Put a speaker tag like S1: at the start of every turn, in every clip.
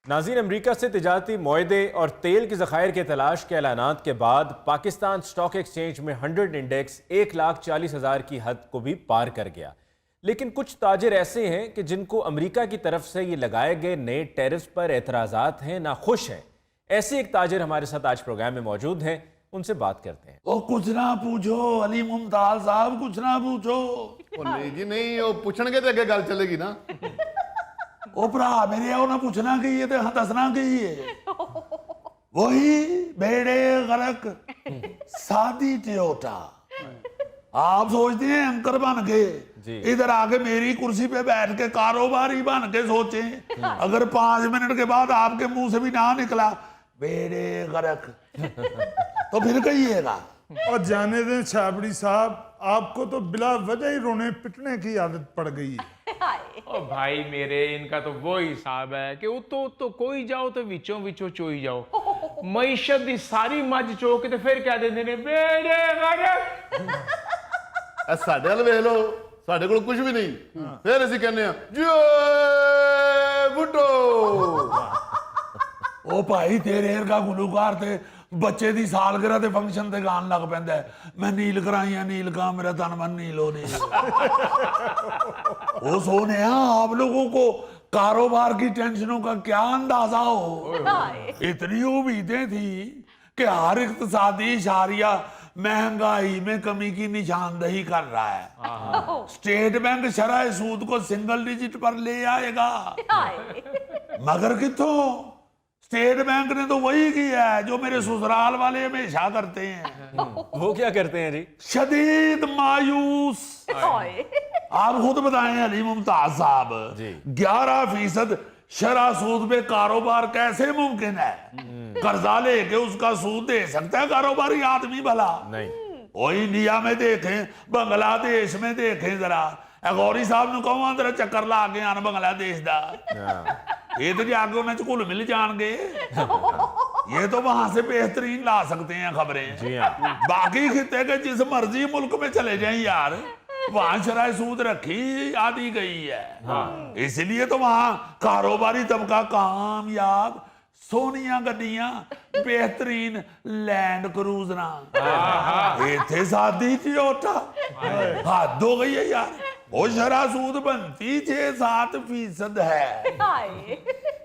S1: नाज़रीन, अमरीका से तिजारती मुआहदे और तेल की ज़खायर के तलाश के ऐलानात के बाद पाकिस्तान स्टॉक एक्सचेंज में 100 इंडेक्स 1,40,000 की हद को भी पार कर गया। लेकिन कुछ ताजिर ऐसे हैं कि जिनको अमरीका की तरफ से ये लगाए गए नए टैरिफ्स पर एतराज़ात हैं, नाखुश हैं। ऐसे एक ताजिर हमारे साथ आज प्रोग्राम में मौजूद हैं, उनसे बात करते हैं।
S2: ओ कुछ ना पूछो अली मुमताज साहब, कुछ ना पूछो।
S3: नहीं जी नहीं, वो पूछणगे तो अगे गल चलेगी ना।
S2: ओ भरा मेरे ना पूछना की है, दसना की है। वही बेड़े गर्क सादी टोयोटा। आप सोचते हैं एंकर बन के इधर आके मेरी कुर्सी पे बैठ के कारोबारी बन के सोचें, अगर 5 मिनट के बाद आपके मुंह से भी ना निकला बेड़े गर्क तो फिर कहिएगा।
S4: और जाने दें छाबड़ी साहब, आपको तो बिला वजह ही रोने पिटने की आदत पड़ गई है।
S5: ओ भाई मेरे, इनका तो वो हिसाब है कि तो कोई जाओ तो विचों विचों चोई जाओ। मईशत दी सारी मज चो के ते फिर क्या देंदे ने बेड़े गरक।
S3: साढ़े वाल वेख लो, साढ़े कोल कुछ भी नहीं, फिर असीं कहने जय बुड्ढो।
S2: ओ भाई तेरे का गुलूकार थे बच्चे दी सालगिरह ते फंक्शन ते गान लग पैंदा है, मैं नील कराइया नील का मेरा तन मन नीलो नील। ओ सोने आप लोगों को कारोबार की टेंशनों का क्या अंदाजा हो। इतनी उम्मीदें थी कि हर इक्तिसादी इशारिया महंगाई में कमी की निशानदही कर रहा है। स्टेट बैंक शरह सूद को सिंगल डिजिट पर ले आएगा, मगर किथों स्टेट बैंक ने तो वही किया है जो मेरे ससुराल वाले हमेशा करते हैं।
S1: वो क्या करते हैं जी?
S2: शदीद मायूस। आप खुद बताएं अली मुमताज साहब, 11% शरह सूद पे कारोबार कैसे मुमकिन है? कर्जा लेके उसका सूद दे सकता है कारोबारी आदमी भला?
S1: नहीं।
S2: वो इंडिया में देखें, बांग्लादेश में देखें, जरा गौरी साहब ने कहो जरा चक्कर ला के आना बांग्लादेश दा, ये तो जाके उन्हें घुल मिल जाएंगे। ये तो वहां से बेहतरीन ला सकते हैं खबरें।
S1: जी हाँ।
S2: बाकी खिते के जिस मर्जी मुल्क में चले जाएं यार, वहां शराय सूद रखी आदि गई है। इसलिए तो वहां कारोबारी तबका कामयाब, सोनिया गड्डियां, बेहतरीन लैंड क्रूजरा, इथे सादी टोयोटा। हद हो गई है यार। वो शरह सूद बनती 6-7% है।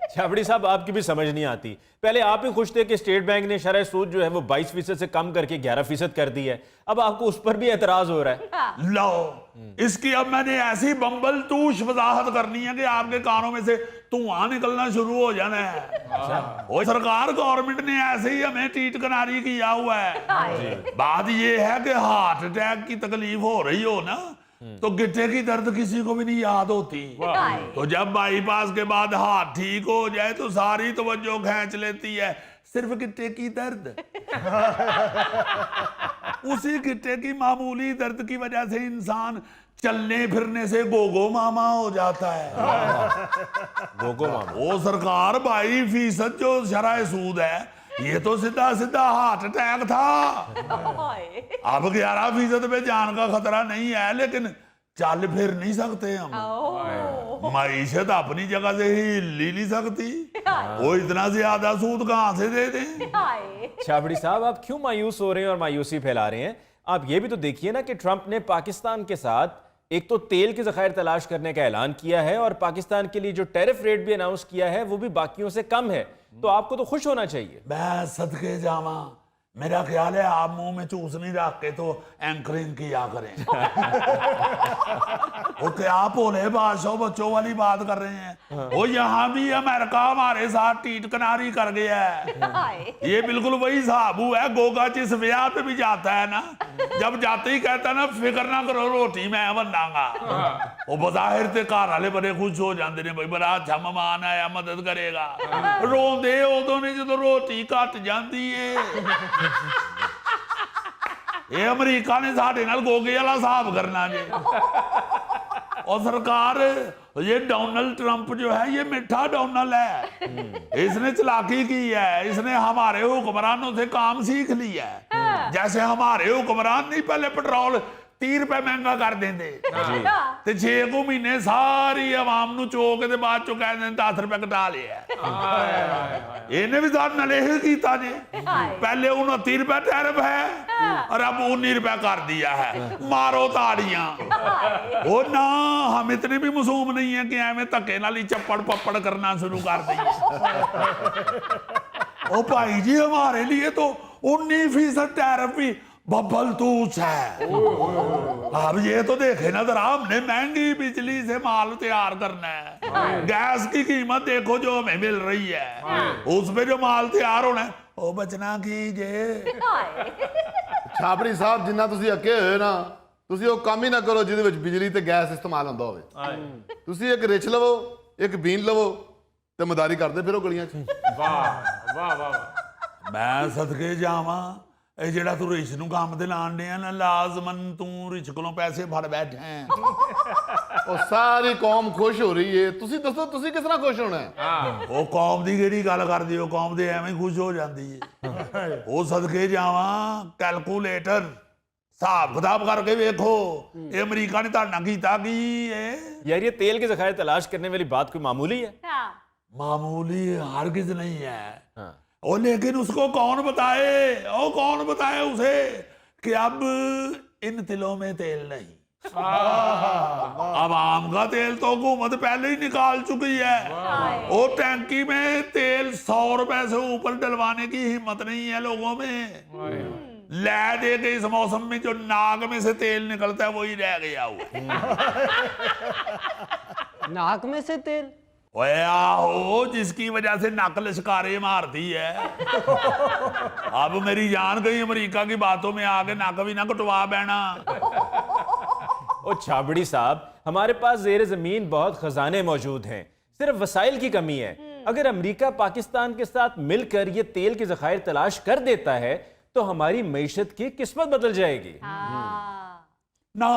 S1: छाबड़ी साहब, आपकी भी समझ नहीं आती। पहले आप ही खुश थे कि स्टेट बैंक ने शरह सूद जो है वो 22% से कम करके 11% कर दी है, अब आपको उस पर भी एतराज हो रहा है।
S2: लो, इसकी अब मैंने ऐसी बम्बल तूश वजाहत करनी है कि आपके कानों में से धुआं निकलना शुरू हो जाना है। वो सरकार गवर्नमेंट ने ऐसे ही हमें टीट कनारी किया हुआ है। बात ये है कि हार्ट अटैक की तकलीफ हो रही हो ना, तो गिट्टे की दर्द किसी को भी नहीं याद होती। तो जब बाईपास के बाद हाथ ठीक हो जाए तो सारी तवज्जो खींच लेती है सिर्फ गिट्टे की दर्द। उसी गिट्टे की मामूली दर्द की वजह से इंसान चलने फिरने से गोगो मामा हो जाता है।
S1: गोगो मामा?
S2: वो सरकार 22% जो शरह सूद है, ये तो सीधा सीधा हार्ट अटैक था। अब 11% पे जान का खतरा नहीं है, लेकिन चल फिर नहीं सकते हम। मईशत अपनी जगह से ही हिल नहीं सकती, वो इतना ज्यादा सूद कहां से दे दें?
S1: छाबड़ी साहब, आप क्यों मायूस हो रहे हैं और मायूसी फैला रहे हैं? आप ये भी तो देखिए ना कि ट्रंप ने पाकिस्तान के साथ एक तो तेल की ज़खायर तलाश करने का ऐलान किया है और पाकिस्तान के लिए जो टैरिफ रेट भी अनाउंस किया है वो भी बाकियों से कम है, तो आपको तो खुश होना चाहिए।
S2: मैं सदके जावा, मेरा ख्याल है आप मुंह में चूस नहीं रख के तो एंकरिंग किया करें। वो क्या भोले बादशाह बच्चों वाली बात कर रहे हैं? वो यहाँ भी अमेरिका हमारे साथ टीट कनारी कर गया है। ये बिल्कुल वही साबू है गोगा जिस ब्याह पे भी जाता है ना, जब जाते ही कहता है ना फिक्र ना करो रोटी मैं बनाऊंगा। वो बज़ाहिर ते घर वाले बड़े खुश हो जाते ने, भाई बड़ा अच्छा मेहमान आया मदद करेगा। रोंदे उदों ने जो रोटी घट जाती है। ये अमरीका ने साढ़े नाल गोगे वाला हिसाब करना जी। और सरकार, ये डोनाल्ड ट्रंप जो है ये मीठा डोनाल्ड है, इसने चालाकी की है, इसने हमारे हुक्मरानों से काम सीख लिया है। जैसे हमारे हुक्मरान नहीं पहले पेट्रोल 30 रुपए महंगा कर देंगे ते 6 को महीने सारी आवाम नू चोक ते बाद चो कह दें 10 रुपए घटा लिया इन्हें भी साथ नलेह कीता ने पहले 29 रुपए टैरिफ है और अब 19 रुपए कर दिया है मारो ताड़ियां ओ ना हम इतने भी मासूम नहीं है कि एवं धक्के नाल ही चप्पड़ पप्पड़ करना शुरू कर देंगे ओ भाई जी हमारे लिए तो 19% टैरिफ भी बब्बल तूच है अब ये तो देखे ना जरा हमने महंगी बिजली से माल तैयार करना है गैस की कीमत देखो जो हमें मिल रही है उस पे जो माल तैयार होना है वो बचना कीजिए
S3: ਛਾਬੜੀ ਸਾਹਿਬ ਜਿੰਨਾ ਤੁਸੀਂ ਅੱਕੇ ਹੋਏ ਨਾ ਤੁਸੀਂ ਉਹ ਕੰਮ ਹੀ ਨਾ ਕਰੋ ਜਿਹਦੇ ਵਿੱਚ ਬਿਜਲੀ ਤੇ ਗੈਸ ਇਸਤੇਮਾਲ ਹੁੰਦਾ ਹੋਵੇ ਤੁਸੀਂ ਇੱਕ ਰਿਛ ਲਵੋ ਇੱਕ ਬੀਨ ਲਵੋ ਤੇ ਮਦਾਰੀ ਕਰਦੇ ਫਿਰੋ ਗਲੀਆਂ 'ਚ
S5: ਵਾਹ ਵਾਹ ਵਾਹ
S2: मैं सदके जावा ਇਹ ਜਿਹੜਾ ਤੂੰ ਰਿਛ ਨੂੰ ਕੰਮ ਤੇ ਲਾਣ ਡਿਆ ਨਾ ਲਾਜ਼ਮਨ ਤੂੰ ਰਿਛ ਕੋਲੋਂ ਪੈਸੇ ਫੜ ਬੈਠਾ
S3: ਉਹ ਸਾਰੀ ਕੌਮ ਖੁਸ਼ ਹੋ ਰਹੀ ਏ ਤੁਸੀਂ ਦੱਸੋ ਤੁਸੀਂ ਕਿਸ ਤਰ੍ਹਾਂ ਖੁਸ਼ ਹੋਣਾ ਹੈ
S2: ਉਹ ਕੌਮ ਦੀ ਕਿਹੜੀ ਗੱਲ ਕਰਦੀ ਹੋ ਕੌਮ ਦੇ ਐਵੇਂ ਖੁਸ਼ ਹੋ ਜਾਂਦੀ ਏ ਉਹ ਸਦਕੇ ਜਾਵਾ ਕੈਲਕੂਲੇਟਰ ਹਿਸਾਬ ਕਿਤਾਬ ਕਰਕੇ ਵੇਖੋ ਇਹ ਅਮਰੀਕਾ ਨੇ ਤੁਹਾਡਾ ਕੀਤਾ ਕੀ ਏ
S1: यार ये तेल के जखायर तलाश करने वाली बात कोई मामूली है?
S2: मामूली हरगिज नहीं है
S1: हाँ।
S2: और लेकिन उसको कौन बताए उसे कि अब इन तिलों में तेल नहीं अब आम का तेल तो हुकूमत पहले ही निकाल चुकी है और टैंकी में तेल 100 रुपए से ऊपर डलवाने की हिम्मत नहीं है लोगों में ले दे के इस मौसम में जो नाक में से तेल निकलता है वही रह गया हुआ
S6: नाक में से तेल
S2: ओए आहो जिसकी वजह से नक लिशकारे मारती है अब मेरी जान गई अमेरिका की बातों में आके नक भी ना कटवा बैना
S1: ओ छाबड़ी साहब, हमारे पास ज़ेर ज़मीन बहुत खजाने मौजूद हैं, सिर्फ वसाइल की कमी है। अगर अमेरिका पाकिस्तान के साथ मिलकर ये तेल के ज़खायर तलाश कर देता है तो हमारी मईशत की किस्मत बदल जाएगी।
S2: ना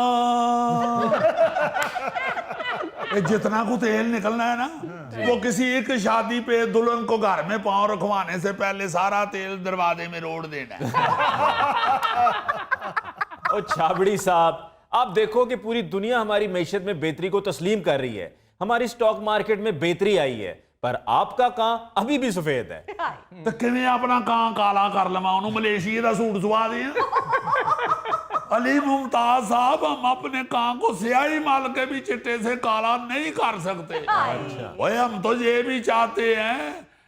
S2: ये जितना को तेल निकलना है ना वो किसी एक शादी पे दुल्हन को घर में पांव रखवाने से पहले सारा तेल दरवाजे में रोड़ देना है
S1: ओ छाबड़ी साहब, आप देखो कि पूरी दुनिया हमारी मईशत में बेहतरी को तस्लीम कर रही है, हमारी स्टॉक मार्केट में बेहतरी आई है, पर आपका कां अभी भी सफेद है।
S2: तो किवें अपना कां काला कर लवां ओनू मलेशिया दा सूट सवा दें अली मुमताज साहब, हम अपने कां को स्याही माल के भी चिट्टे से काला नहीं कर सकते। ओए हम तो ये भी चाहते हैं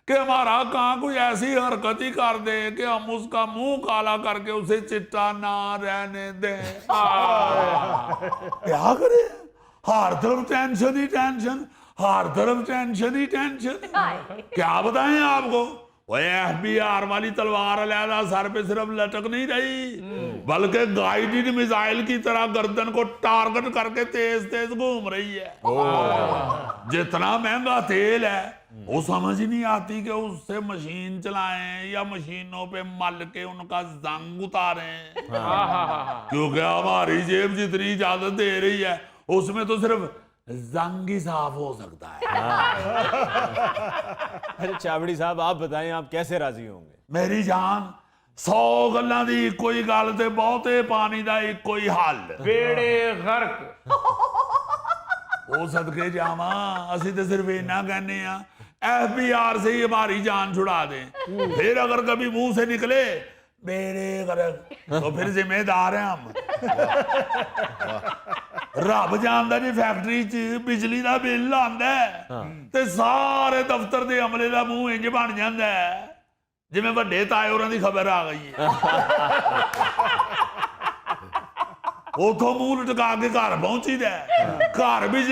S2: कि हमारा कां कोई ऐसी हरकत ही कर दे कि हम उसका मुंह काला करके उसे चिट्टा ना रहने दें। क्या करें, हर तरफ टेंशन ही टेंशन, हर तरफ टेंशन ही टेंशन। क्या बताएं आपको, वो FBR वाली तलवार अलहदा सर पे सिर्फ लटक नहीं रही बल्कि गाइडेड मिसाइल की तरह गर्दन को टारगेट करके तेज तेज घूम रही है। जितना महंगा तेल है वो समझ ही नहीं आती कि उससे मशीन चलाएं या मशीनों पे मल के उनका जंग उतारें क्योंकि हमारी जेब जितनी इजाजत दे रही है उसमें तो सिर्फ जंग ही साफ हो सकता है।
S1: अरे छाबड़ी साहब, आप बताएं आप कैसे राजी होंगे?
S2: मेरी जान 100 गल्लां दी कोई गल ते बहुते पानी दा कोई हल
S5: बेड़े गर्क
S2: वो सदके जावा असी तो सिर्फ इना कहने FBR से ही हमारी जान छुड़ा दे फिर अगर कभी मुंह से निकले बेड़े गर्क तो फिर जिम्मेदार हैं हम। रब जानदा जी फैक्ट्री च बिजली दा बिल आंदा ते सारे दफ्तर दे अमले दा मुंह इंज बन जांदा है जिवें वड्डे ताए होरां दी खबर आ गई है। उथों मुंह लटका के घर पहुंची दा घर भी